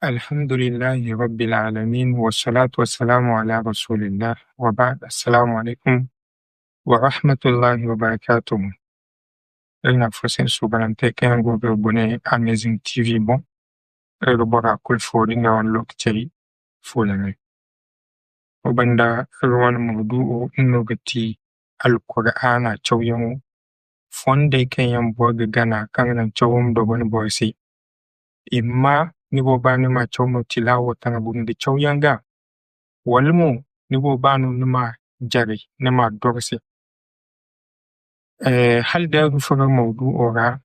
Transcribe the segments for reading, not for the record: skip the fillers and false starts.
الحمد لله رب العالمين والصلاة والسلام على رسول الله وبعد السلام عليكم ورحمة الله وبركاته. Ina fosin subalante kan gobe bune Amazing TV bon. Bora kul fodi na wani lokaci fulani. Ubanda ruwan maudu'u ino gati Al-Qur'ana chauyan fonde kenyan boga gana kan chawum do wani borsi. Imma ni bo bani ma chawmu tilawo tanga bundi chawyanga. Walmu ni bo banu nima jari nima dorsi. Hal da rufaga maudu'u ra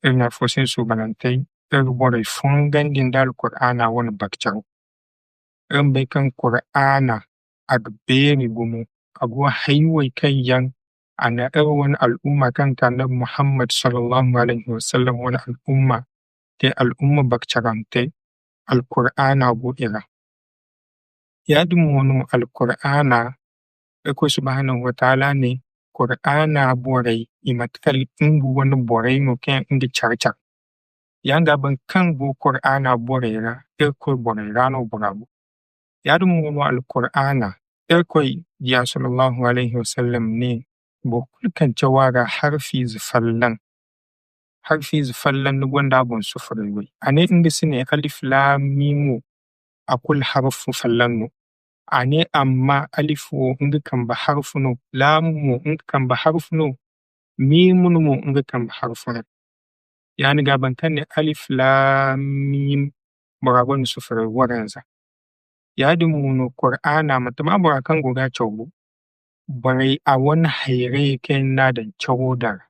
ina fosin subalante bora fongan din dal Qur'ana wani bakchau. Bai kan Qur'ana agberi gumu agwa haiwai kan yan ana wani al'umma kan Annabi Muhammad sallallahu alaihi wasallam wani al'umma te al'umma bakcharante al-Qur'ana bu ira. Yadin wani al-Qur'ana ko subhanahu wa ta'ala ne Qur'ana borai imatkal ingu wani borai no kan ingi charchar. Yanga ban kan bu Qur'ana borai ra ko borai rano borabu. Yadin wani al-Qur'ana koi ya sallallahu alaihi wasallam ne bo kulkan jawara harfi zufallan ni gwanda bon sufuri wai ane inda sine alif lam mim akul harfu fallan no ane amma alif wo inga kan ba harfu no lam mo inga kan ba harfu no mim mo inga kan ba harfu no yani gaban kan ne alif lam mim boragon sufuri waranza yadin mu Qur'ana matama bora kan goga chawbu barai a wani haire ken na da chawdar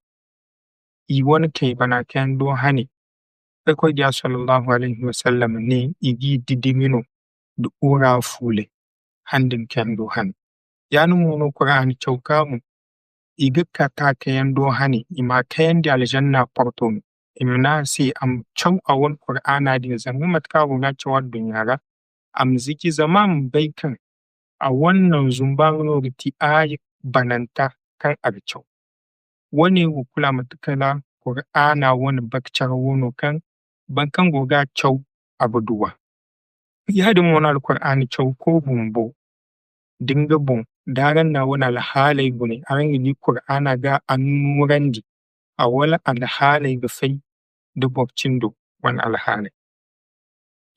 I wani kai bana ken do hani ko ya sallallahu alaihi wasallam ne igi didimino da ura fule handin ken do hani yani mu Qur'ani chawka mu iga kata ken do hani ima ken da aljanna porto imna si am chaw a wani Qur'ana din zan matka goga chawar dunyara am ziki zaman baikan a wannan zumbano ti ayi bananta kan archau. Wani kula matukala Qur'ana wani bakchar wono kan bankan goga chau abuduwa. Yadin wani al-Qur'ani chau ko bumbo dinga bun daran na wani alhalai bune aran yi Qur'ana ga annurandi a wala alhalai ga fai da bobcindo wani alhalai.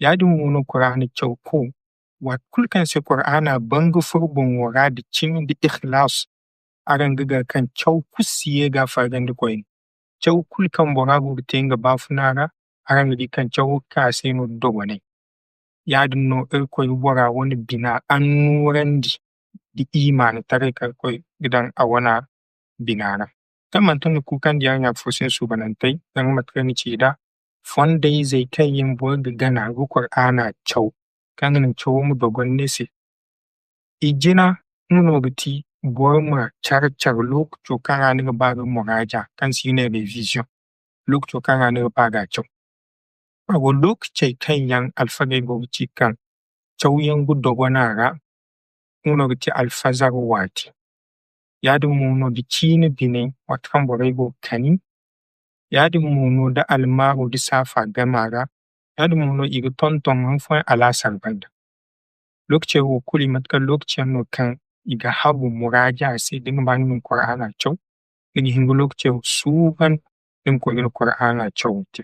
Yadin wani Qur'ani chau ko wat kulkan se Qur'ana bangu furbun wara da cin da ikhlas aran giga kan chau kusiye ga fagan da koyin chau kulkan bora gurtenga bafunara aran gidi kan chau ka se no dowane yadin no koy bora wani bina annurandi di imani tare ka koy gidan awana binara tamman tun kukan da ya fusin su banantai dan matkani ce da fondai zai kai yin borga gana gu Qur'ana chau kan nan chau mu dogon nese ijina nuno biti borma char lokacin kan ani ga baga muraja kan sine revision lokacin kan ani ga baga chau ago lokacin kan yan alfagai gobici kan chau yan gu dogona ra nuno biti alfazar wati yadin muno di chini bine watkan borai go kani yadin muno da almaru di safa gamara yadin muno iga tonton hanfan alasar banda lokacin wo kuli matkan lokacin no kan iga habu muraja sai dinga bani min Qur'ana chau dinga hingu lokacin suban din ko ina Qur'ana chau te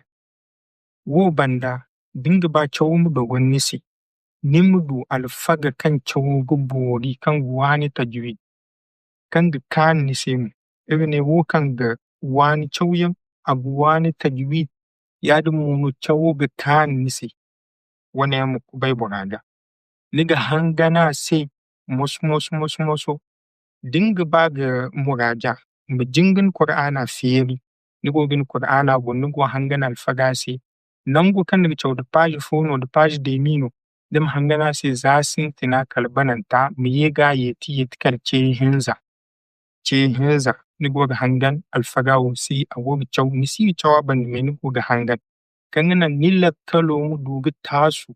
wo banda dinga ba chau mu dogon nisi nimdu alfaga kan chau gubori kan wani tajwid kan ga kan nisi mu ne wo kan ga wani chau yan abu wani tajwid yadin mu chau ga kan nisi wani mu bai burada niga hangana sai moso dinga baga muraja mu jingin Qur'ana feri nigo gin Qur'ana go nigo hangana alfaga sai nango kan daga chau da page fono da page de mino dem hangana sai zasin tina kalbananta mu yega yeti kalce hinza nigo ga hangan alfaga wo si awo chau nisi chawa ban me nigo ga hangan kan nan nilla kalo mu duga tasu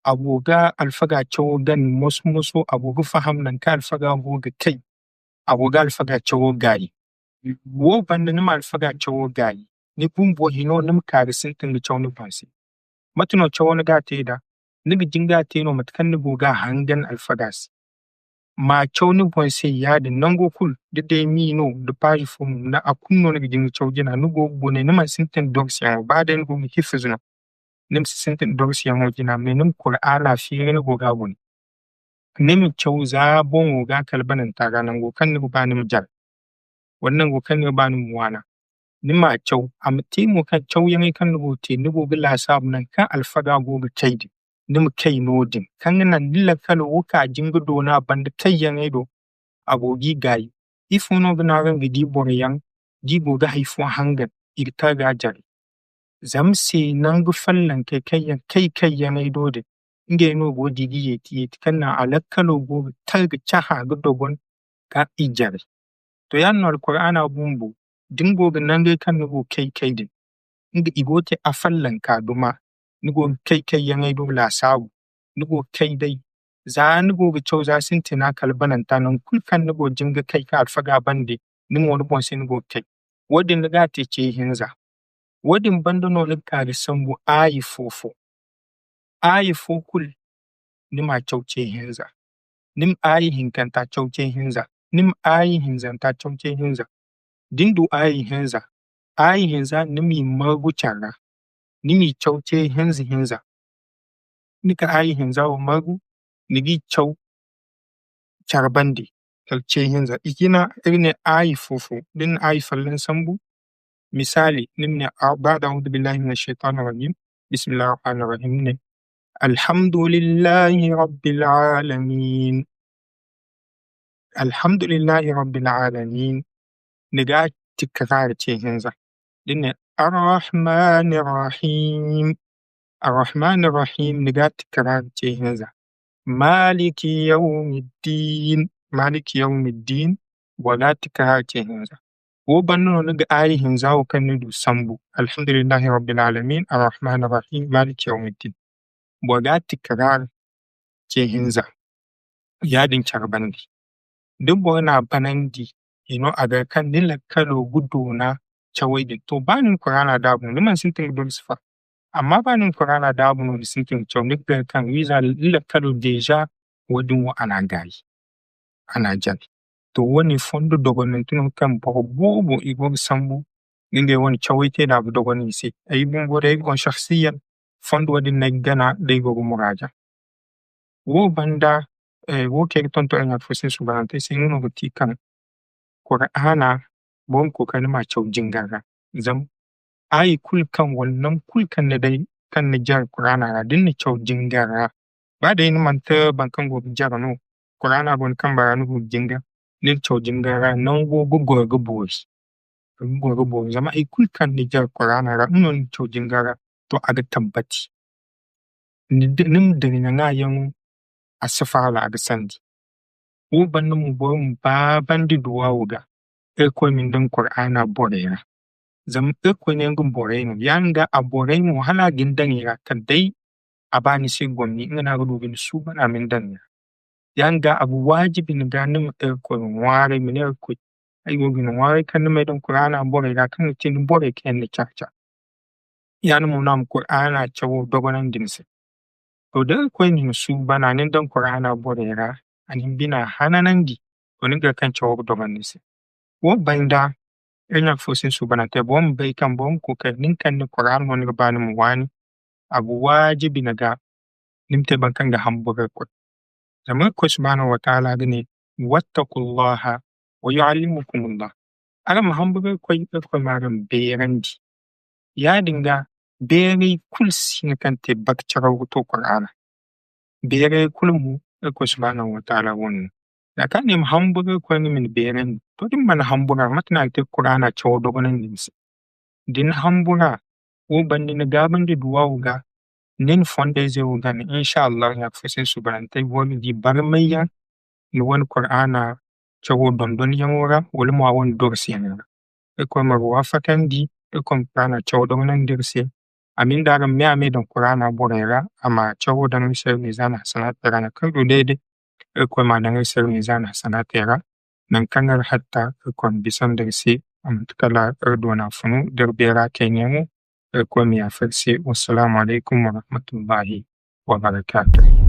aboga alfaga chawo gan moso aboga faham nan ka alfaga hoga kai aboga alfaga chawo gari wo banda nima alfaga chawo gari ni bumbo hino nim kari sintin ga chawo ni bansi matno chawo niga te da niga jinga te no matkan ni goga hangan alfagas ma chaw ni bonse yadin nango kul de mi no de page fo na akunno niga jinga chaw jina ni go bone ni man sintin dorsiyan ba da ni go hifzuna nim sintin dorsiyan jina me nim qur'ana fi ni goga bone nim chaw za bon ga kalbanan taga nan go kan ni ba nim jar wannan go kan ni ba nim wana ni ma chaw am ti mo kan chaw yang kan go te ni go gila sab nan kan alfaga go ga kaidi ni mu kai nodin kan nan dilla kalo ka jinga do na banda kai yang do agogi gai ifo no gna ran gidi bor yang di go ga haifo hangan irta ga jari zam se nan gu fallan kai yang do de inge no go digi yeti kan na alakkalo go targa chaha ga dogon ka ijari to yan no alqur'ana bumbu dingo ga nan dai kan nugo kai din inga igote a fallan kaduma nugo kai yan do la sabu nugo kai dai za nugo ga chau za sintina kalbanan tanan kulkan nugo jinga kai ka alfaga bande nin wani bon sai nugo kai wadin ga te ce hinza wadin bando no lika ga sambu ayi fofo ni ma chau ce hinza nim ayi hinkanta chau ce hinza nim ayi hinzanta chau ce hinza dindu ayi hinza nimi magu chara nimi chauche hinza nika ayi hinza o magu nigi chau charbandi chauche hinza ikina irne ayi fofo din ayi fallan sambu misali nimne ba'da a'udhu billahi minash shaitanir rajim bismillahir rahmanir rahim ne alhamdulillahi rabbil alamin niga tikrar ce hinza dinne arrahmanir rahim niga tikrar ce hinza maliki yawmiddin wala tikrar ce hinza wo banno niga ayi hinza o kan nidu sambu alhamdulillahi rabbil alamin arrahmanir rahim maliki yawmiddin wala tikrar ce hinza yadin charbandi dubbo na banandi aga kan nila kalo gudu na chawai da to banin qur'ana da bu liman sintin dul sifa amma banin qur'ana da bu no sintin chaw ni ga kan wiza lila kalo deja wadin wa ana gai ana jan to woni fondo dogonin tun kan bobo igo sambu ninge woni chawai te da bu dogonin si ay bun gore gon shakhsiyan fondo wadin na gana dai go muraja wo banda wo ke tonto en afusin subhanate sin no ti kan qur'ana bon ko kan ma chaw jingara zam ai kul kan wannan kul kan da dai kan na jar qur'ana ra din ni chaw jingara ba da yin man ta ban kan go jar no qur'ana bon kan ba no jinga ni chaw jingara nan go go boy zama ai kul kan ni jar qur'ana ra non chaw jingara to aga tabbati nim da ni na yan asfala aga sandi wo banno mu bo ba bandi duwa wuga ko min dan qur'ana borera zam ko ne ngum boreno yanga a boreno hala gindan ya kadai abani sai gomni ina ga dubin su bana min dan yanga abu wajibi ni ganin ko ware min ko ai go bin ware kan mai dan qur'ana borera kan tin bore kan ni chacha yana mu nam qur'ana chawo dogonan dinse to da ko ni su bana nin dan qur'ana borera anin bina hananandi wani ga kan chawo dogonan dinse wo banda ina fosin su bana te bom bai kan bom ko kan nin kan ni qur'an woni ga bani mu wani abu wajibi naga nimte ban kan ga hamburger ko zama ko subhanahu wa ta'ala gane wattaqullaha wa yu'allimukumullah aga ma hamburger ko maram berandi ya dinga bere kulsi kan te bakchara to qur'ana bere kulmu ko subhanahu wa ta'ala won da kan ne hamburger ko ni min beren to din man hambura matna te qur'ana chawo dogonan dinsi din hambura wo bandi na gaban da duwa wuga nin fonde ze wuga ni insha Allah ya fese subhanate woni di barmayya ni won qur'ana chawo dondon yamura wala mo won dorsi yana e ko ma wafatan di e ko qur'ana chawo dogonan dirsi amin da ran me ame don qur'ana borera ama chawo dan sai ni zana sanata rana kan do dede e ko ma dan sai ni zana sanata nan kanar hatta kon bisan da se am kala erdona funu der bera kenyemu Kwame Afirse. Wassalamu alaikum wa rahmatullahi wa barakatuh.